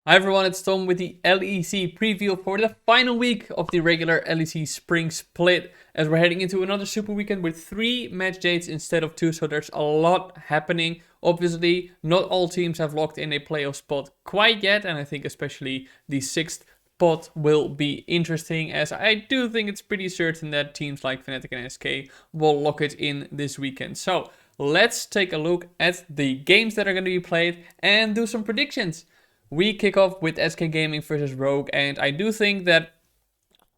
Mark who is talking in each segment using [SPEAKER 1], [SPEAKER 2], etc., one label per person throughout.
[SPEAKER 1] Hi everyone, it's Tom with the LEC preview for the final week of the regular LEC Spring Split, as we're heading into another super weekend with 3 match dates instead of 2, so there's a lot happening. Obviously, not all teams have locked in a playoff spot quite yet, and I think especially the 6th spot will be interesting, as I do think it's pretty certain that teams like Fnatic and SK will lock it in this weekend. So let's take a look at the games that are going to be played and do some predictions. We kick off with SK Gaming versus Rogue, and I do think that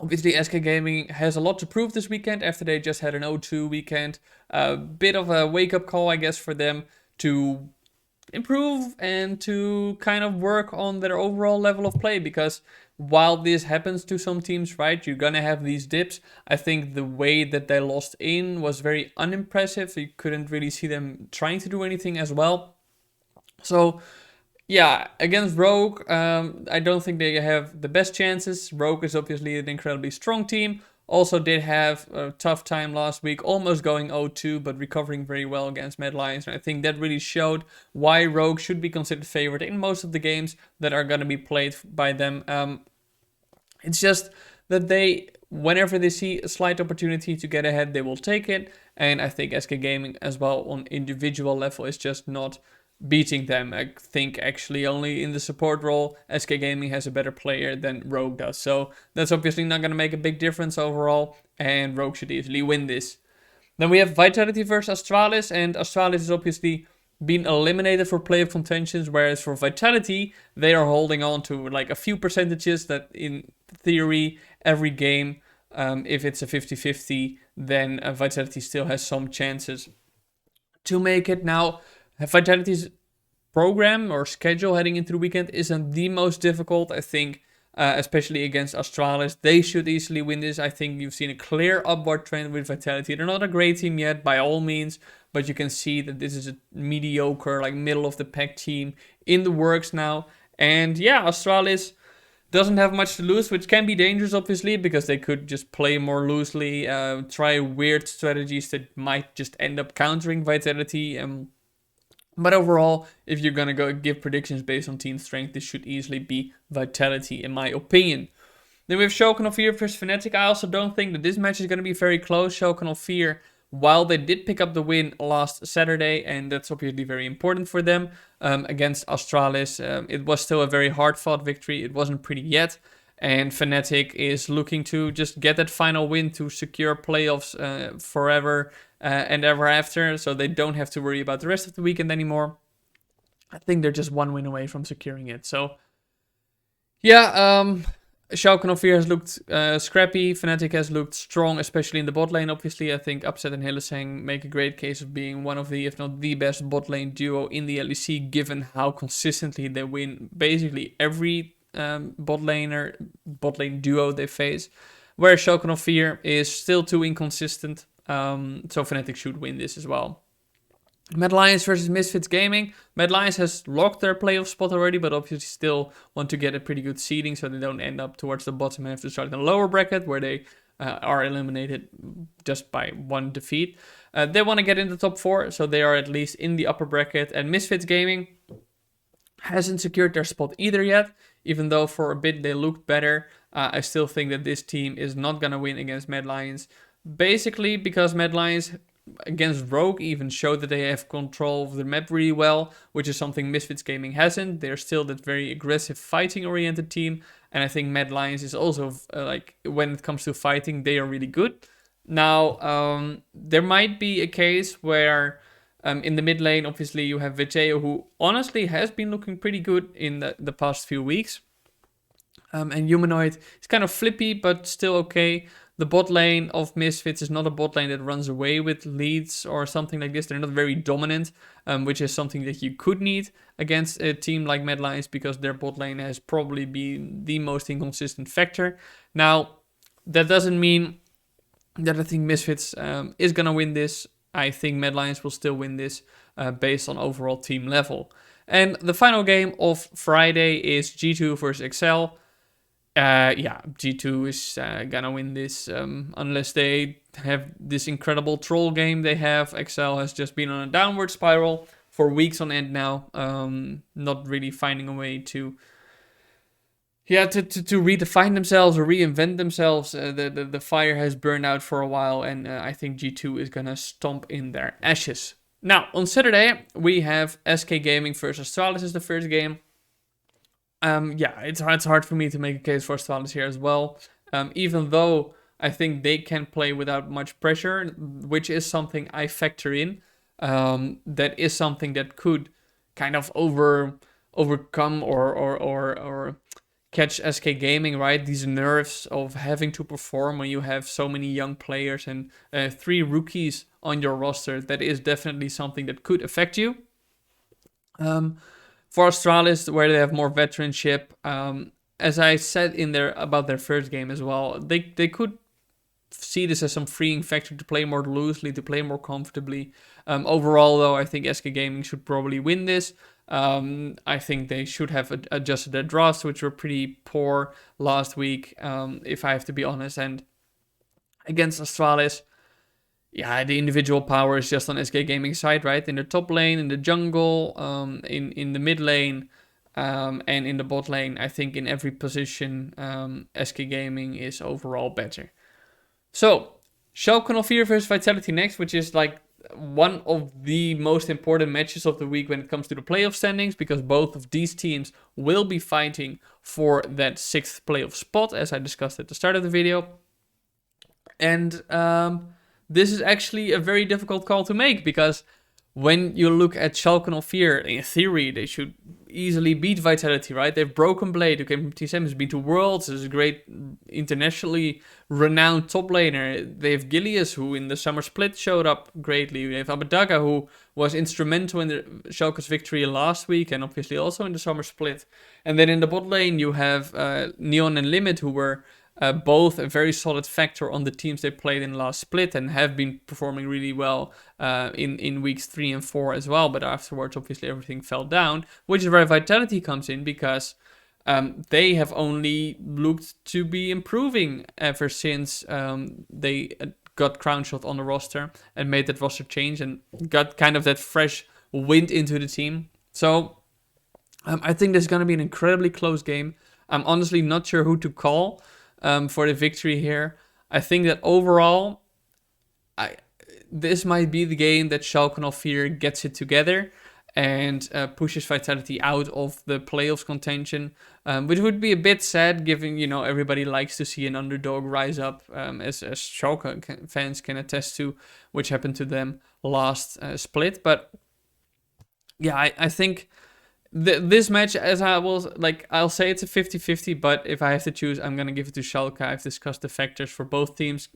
[SPEAKER 1] obviously SK Gaming has a lot to prove this weekend after they just had an 0-2 weekend. A bit of a wake-up call, I guess, for them to improve and to kind of work on their overall level of play, because while this happens to some teams, right, you're gonna have these dips. I think the way that they lost in was very unimpressive. You couldn't really see them trying to do anything as well. So yeah, against Rogue, I don't think they have the best chances. Rogue is obviously an incredibly strong team. Also did have a tough time last week, almost going 0-2, but recovering very well against Mad Lions. And I think that really showed why Rogue should be considered favored in most of the games that are going to be played by them. It's just that whenever they see a slight opportunity to get ahead, they will take it. And I think SK Gaming as well on individual level is just not beating them. I think actually only in the support role SK Gaming has a better player than Rogue does. So that's obviously not going to make a big difference overall, and Rogue should easily win this. Then we have Vitality versus Astralis, and Astralis is obviously been eliminated for playoff contentions, whereas for Vitality, they are holding on to like a few percentages that in theory every game, if it's a 50-50, then Vitality still has some chances to make it. Now, Vitality's program or schedule heading into the weekend isn't the most difficult. I think, especially against Astralis, they should easily win this. I think you've seen a clear upward trend with Vitality. They're not a great team yet, by all means, but you can see that this is a mediocre, like middle of the pack team in the works now. And yeah, Astralis doesn't have much to lose, which can be dangerous, obviously, because they could just play more loosely, try weird strategies that might just end up countering Vitality. But overall, if you're gonna go give predictions based on team strength, this should easily be Vitality, in my opinion. Then we have Shokan of Fear versus Fnatic. I also don't think that this match is gonna be very close. Shokan of Fear, while they did pick up the win last Saturday, and that's obviously very important for them against Astralis, it was still a very hard-fought victory. It wasn't pretty yet. And Fnatic is looking to just get that final win to secure playoffs forever and ever after, so they don't have to worry about the rest of the weekend anymore. I think they're just one win away from securing it. So, yeah, Schalke 04 has looked scrappy. Fnatic has looked strong, especially in the bot lane, obviously. I think Upset and Hillesang make a great case of being one of the, if not the best bot lane duo in the LEC, given how consistently they win basically every bot lane duo they face, whereas Shokan of Fear is still too inconsistent, so Fnatic should win this as well. Mad Lions versus Misfits Gaming. Mad Lions has locked their playoff spot already, but obviously still want to get a pretty good seeding so they don't end up towards the bottom and have to start in the lower bracket where they are eliminated just by one defeat. They want to get in the top 4, so they are at least in the upper bracket, and Misfits Gaming hasn't secured their spot either yet. Even though for a bit they looked better, I still think that this team is not going to win against Mad Lions. Basically because Mad Lions against Rogue even showed that they have control of the map really well, which is something Misfits Gaming hasn't. They're still that very aggressive fighting-oriented team. And I think Mad Lions is also, like, when it comes to fighting, they are really good. Now, there might be a case where in the mid lane, obviously, you have Vegeo, who honestly has been looking pretty good in the past few weeks. And Humanoid is kind of flippy, but still okay. The bot lane of Misfits is not a bot lane that runs away with leads or something like this. They're not very dominant, which is something that you could need against a team like Mad Lions, because their bot lane has probably been the most inconsistent factor. Now, that doesn't mean that I think Misfits is going to win this. I think Mad Lions will still win this based on overall team level. And the final game of Friday is G2 versus Excel. Yeah, G2 is gonna win this unless they have this incredible troll game they have. Excel has just been on a downward spiral for weeks on end now, not really finding a way to yeah, to redefine themselves or reinvent themselves. The fire has burned out for a while, and I think G2 is gonna stomp in their ashes. Now, on Saturday, we have SK Gaming versus Astralis as the first game. Yeah, it's hard for me to make a case for Astralis here as well. Even though I think they can play without much pressure, which is something I factor in. That is something that could kind of overcome or catch SK Gaming, right? These nerves of having to perform when you have so many young players and 3 rookies on your roster. That is definitely something that could affect you. For Astralis, where they have more veteranship, as I said in there about their first game as well, they could see this as some freeing factor to play more loosely, to play more comfortably. Overall, though, I think SK Gaming should probably win this. I think they should have adjusted their drafts, which were pretty poor last week, if I have to be honest. And against Astralis, yeah, the individual power is just on SK Gaming's side, right? In the top lane, in the jungle, in the mid lane, and in the bot lane. I think in every position, SK Gaming is overall better. So, Schalke 04 versus Vitality next, which is like one of the most important matches of the week when it comes to the playoff standings, because both of these teams will be fighting for that 6th playoff spot, as I discussed at the start of the video. And this is actually a very difficult call to make, because when you look at Schalke 04, in theory, they should easily beat Vitality, right? They've broken Blade, who came from TSM, has been to Worlds, is a great internationally renowned top laner. They have Gilius, who in the summer split showed up greatly. They have Abadaga, who was instrumental in the Schalke's victory last week, and obviously also in the summer split. And then in the bot lane, you have Neon and Limit, who were both a very solid factor on the teams they played in last split and have been performing really well in weeks 3 and 4 as well. But afterwards, obviously, everything fell down, which is where Vitality comes in, because they have only looked to be improving ever since they got Crownshot on the roster and made that roster change and got kind of that fresh wind into the team. So I think this is going to be an incredibly close game. I'm honestly not sure who to call for the victory here. I think that overall, this might be the game that Schalke 04 gets it together and pushes Vitality out of the playoffs contention, which would be a bit sad, given, everybody likes to see an underdog rise up, as Schalke fans can attest to, which happened to them last split. But yeah, I think this match, as I'll say it's a 50-50, but if I have to choose, I'm going to give it to Schalke. I've discussed the factors for both teams.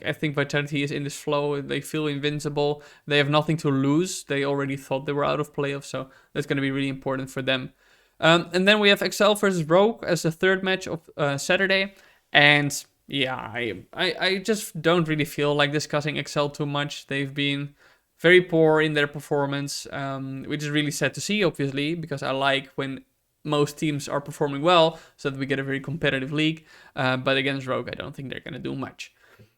[SPEAKER 1] I think Vitality is in this flow. They feel invincible. They have nothing to lose. They already thought they were out of playoffs, so that's going to be really important for them. And then we have Excel versus Rogue as the third match of Saturday. And yeah, I just don't really feel like discussing Excel too much. They've been very poor in their performance, which is really sad to see, obviously, because I like when most teams are performing well, so that we get a very competitive league. But against Rogue, I don't think they're going to do much.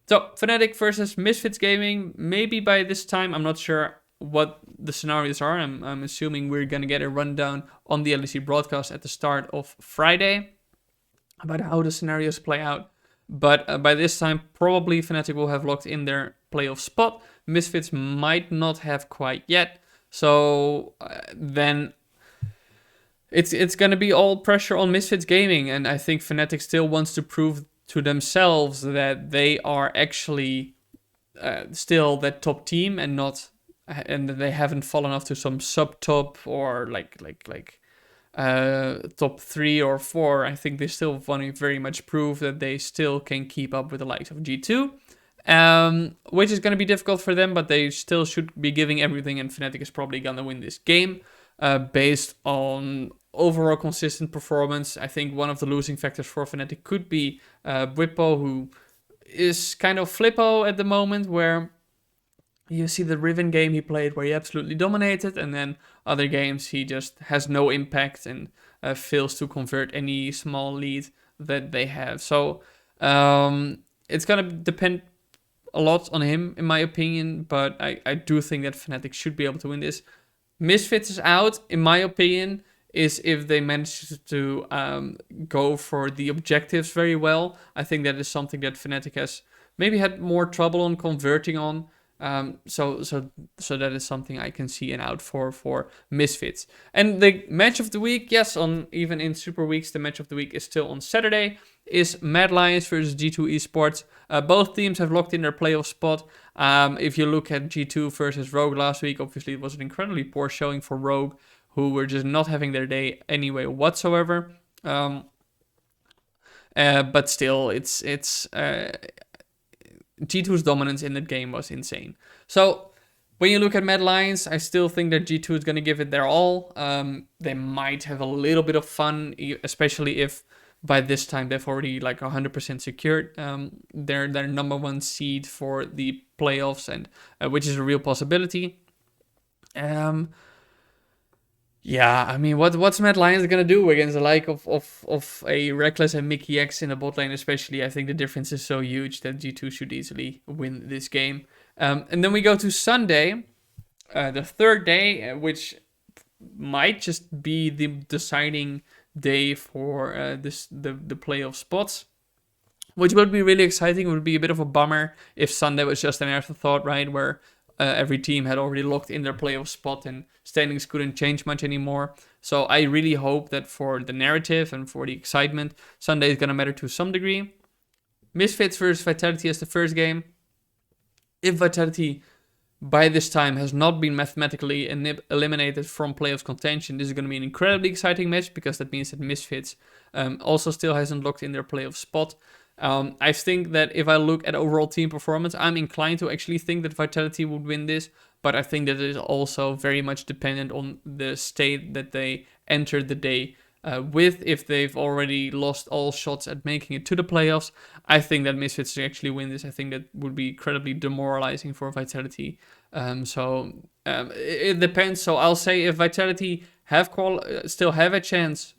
[SPEAKER 1] So, Fnatic versus Misfits Gaming. Maybe by this time, I'm not sure what the scenarios are. I'm assuming we're going to get a rundown on the LEC broadcast at the start of Friday about how the scenarios play out. But by this time, probably Fnatic will have locked in their playoff spot. Misfits might not have quite yet. So then it's going to be all pressure on Misfits Gaming. And I think Fnatic still wants to prove to themselves that they are actually still that top team and that they haven't fallen off to some sub-top or top 3 or 4. I think they still want to very much prove that they still can keep up with the likes of G2, which is going to be difficult for them, but they still should be giving everything, and Fnatic is probably going to win this game based on overall consistent performance. I think one of the losing factors for Fnatic could be Bwipo, who is kind of flippo at the moment, where you see the Riven game he played where he absolutely dominated, and then other games he just has no impact and fails to convert any small lead that they have. So it's going to depend a lot on him, in my opinion, but I do think that Fnatic should be able to win this. Misfits is out, in my opinion. is if they manage to go for the objectives very well. I think that is something that Fnatic has maybe had more trouble on converting on. So that is something I can see an out for Misfits. And the match of the week, yes, on even in Super Weeks, the match of the week is still on Saturday, is Mad Lions versus G2 Esports. Both teams have locked in their playoff spot. If you look at G2 versus Rogue last week, obviously it was an incredibly poor showing for Rogue, who were just not having their day anyway whatsoever. But still, it's G2's dominance in that game was insane. So when you look at Mad Lions, I still think that G2 is going to give it their all. They might have a little bit of fun, especially if by this time they've already like 100% secured their number one seed for the playoffs, and which is a real possibility. Yeah, I mean, what's Mad Lions gonna do against the like of a Reckless and Mickey X in the bot lane, especially? I think the difference is so huge that G2 should easily win this game. And then we go to Sunday, the third day, which might just be the deciding day for the playoff spots, which would be really exciting. It would be a bit of a bummer if Sunday was just an afterthought, right, where every team had already locked in their playoff spot and standings couldn't change much anymore. So I really hope that for the narrative and for the excitement, Sunday is going to matter to some degree. Misfits versus Vitality as the first game. If Vitality by this time has not been mathematically eliminated from playoff contention, this is going to be an incredibly exciting match, because that means that Misfits also still hasn't locked in their playoff spot. I think that if I look at overall team performance, I'm inclined to actually think that Vitality would win this, but I think that it is also very much dependent on the state that they entered the day with. If they've already lost all shots at making it to the playoffs, I think that Misfits actually win this. I think that would be incredibly demoralizing for Vitality. It depends. So I'll say if Vitality still have a chance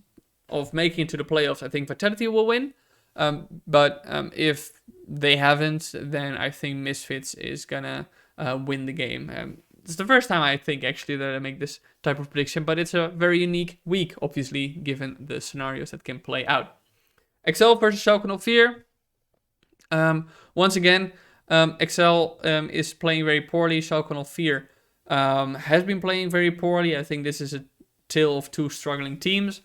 [SPEAKER 1] of making it to the playoffs, I think Vitality will win. But if they haven't, then I think Misfits is gonna win the game. It's the first time I think actually that I make this type of prediction, but it's a very unique week, obviously, given the scenarios that can play out. Excel versus Schalke 04. Once again, Excel is playing very poorly. Schalke 04 has been playing very poorly. I think this is a tale of two struggling teams.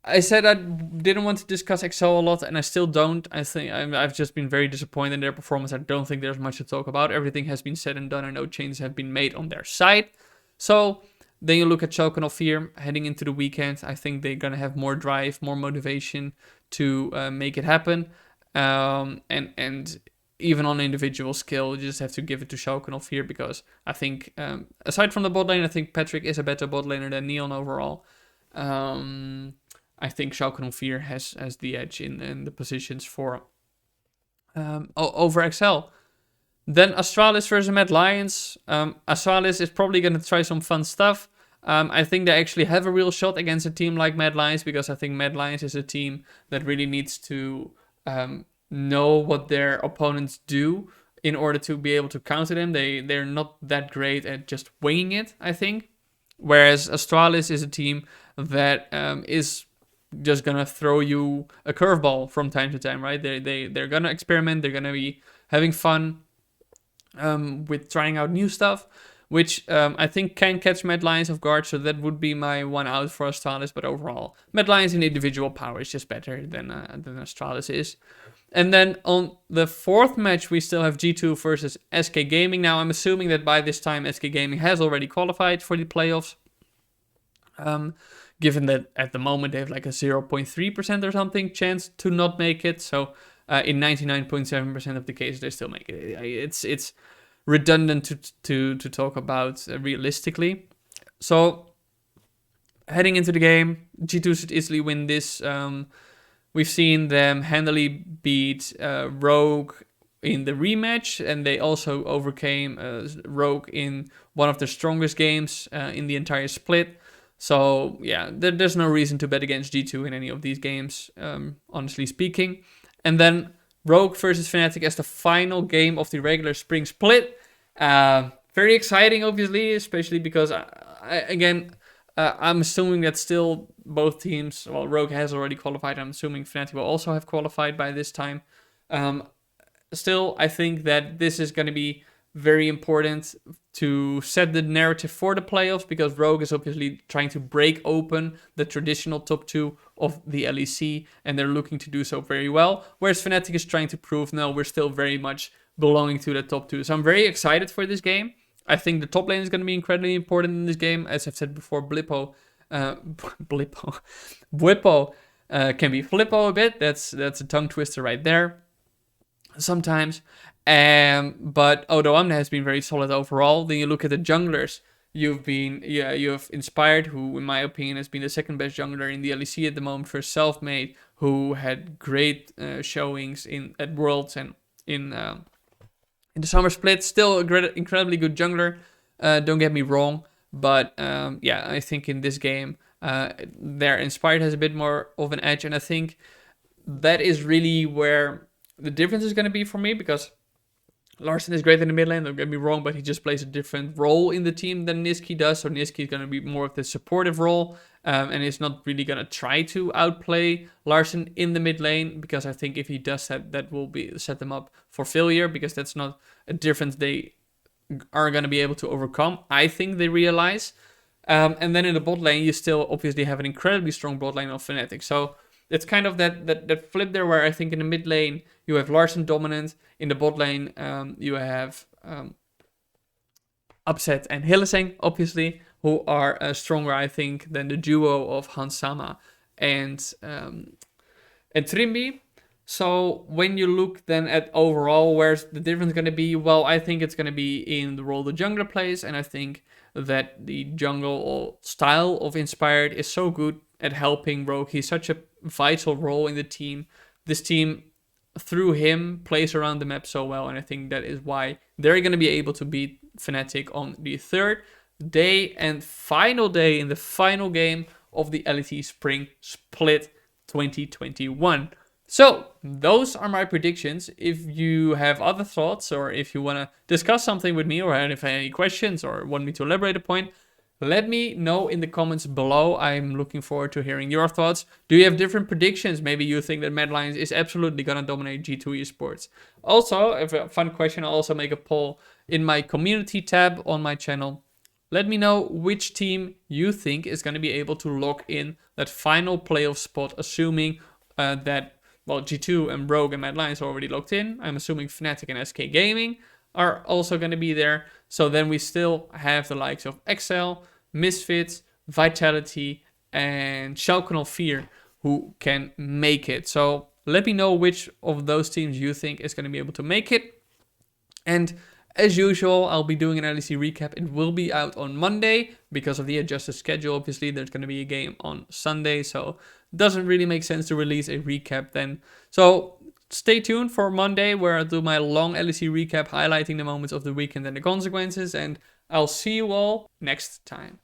[SPEAKER 1] I said I didn't want to discuss Excel a lot, and I still don't. I think I've just been very disappointed in their performance. I don't think there's much to talk about. Everything has been said and done, and no changes have been made on their side. So then you look at Schalke 04 heading into the weekend. I think they're gonna have more drive, more motivation to make it happen. And even on individual skill, you just have to give it to Schalke 04, because I think aside from the bot lane, I think Patrick is a better bot laner than Neon overall. I think Schalke 04 has the edge in the positions for over Excel. Then Astralis versus Mad Lions. Astralis is probably going to try some fun stuff. I think they actually have a real shot against a team like Mad Lions, because I think Mad Lions is a team that really needs to know what their opponents do in order to be able to counter them. They're not that great at just winging it, I think. Whereas Astralis is a team that is just gonna throw you a curveball from time to time, right? They're gonna experiment. They're gonna be having fun with trying out new stuff, which I think can catch Mad Lions off guard. So that would be my one out for Astralis. But overall, Mad Lions in individual power is just better than Astralis is. And then on the fourth match, we still have G2 versus SK Gaming. Now, I'm assuming that by this time, SK Gaming has already qualified for the playoffs. Given that at the moment they have like a 0.3% or something chance to not make it. So in 99.7% of the cases, they still make it. It's redundant to talk about realistically. So heading into the game, G2 should easily win this. We've seen them handily beat Rogue in the rematch, and they also overcame Rogue in one of their strongest games in the entire split. So yeah, there's no reason to bet against G2 in any of these games, honestly speaking. And then Rogue versus Fnatic as the final game of the regular Spring Split. Very exciting, obviously, especially because, again, I'm assuming that still both teams, well, Rogue has already qualified. I'm assuming Fnatic will also have qualified by this time. Still, I think that this is going to be very important to set the narrative for the playoffs, because Rogue is obviously trying to break open the traditional top 2 of the LEC, and they're looking to do so very well, whereas Fnatic is trying to prove, no, we're still very much belonging to the top 2. So I'm very excited for this game. I think the top lane is going to be incredibly important in this game. As I've said before, Bwipo can be Flippo a bit. That's a tongue twister right there sometimes. But Odo Amne has been very solid overall. Then you look at the junglers. You have Inspired, who in my opinion has been the second best jungler in the LEC at the moment, for Selfmade, who had great showings at Worlds and in the summer split. Still incredibly good jungler, don't get me wrong, but yeah, I think in this game their Inspired has a bit more of an edge, and I think that is really where the difference is going to be for me, because Larsen is great in the mid lane, don't get me wrong, but he just plays a different role in the team than Niski does. So Niski is going to be more of the supportive role, and is not really going to try to outplay Larsen in the mid lane, because I think if he does that will set them up for failure, because that's not a difference they are going to be able to overcome. I think they realize. And then in the bot lane, you still obviously have an incredibly strong bot lane of Fnatic. So it's kind of that flip there, where I think in the mid lane you have Larsen dominant. In the bot lane you have Upset and Hylissang, obviously, who are stronger, I think, than the duo of Hansama and Trimby. So when you look then at overall, where's the difference going to be? Well, I think it's going to be in the role the jungler plays, and I think that the jungle style of Inspired is so good at helping Rogue. He's such a vital role in the team. This team, through him, plays around the map so well, and I think that is why they're going to be able to beat Fnatic on the third day and final day in the final game of the LEC Spring Split 2021. So those are my predictions. If you have other thoughts, or if you want to discuss something with me, or if you have any questions or want me to elaborate a point, let me know in the comments below. I'm looking forward to hearing your thoughts. Do you have different predictions? Maybe you think that Mad Lions is absolutely going to dominate G2 esports. Also, if a fun question, I'll also make a poll in my community tab on my channel. Let me know which team you think is going to be able to lock in that final playoff spot, assuming that, well, G2 and Rogue and Mad Lions are already locked in. I'm assuming Fnatic and SK Gaming are also going to be there. So then we still have the likes of Excel, Misfits, Vitality, and Schalke 04 who can make it. So let me know which of those teams you think is going to be able to make it. And as usual, I'll be doing an LEC recap. It will be out on Monday because of the adjusted schedule. Obviously, there's going to be a game on Sunday, so it doesn't really make sense to release a recap then. So stay tuned for Monday, where I'll do my long LEC recap, highlighting the moments of the weekend and the consequences. And I'll see you all next time.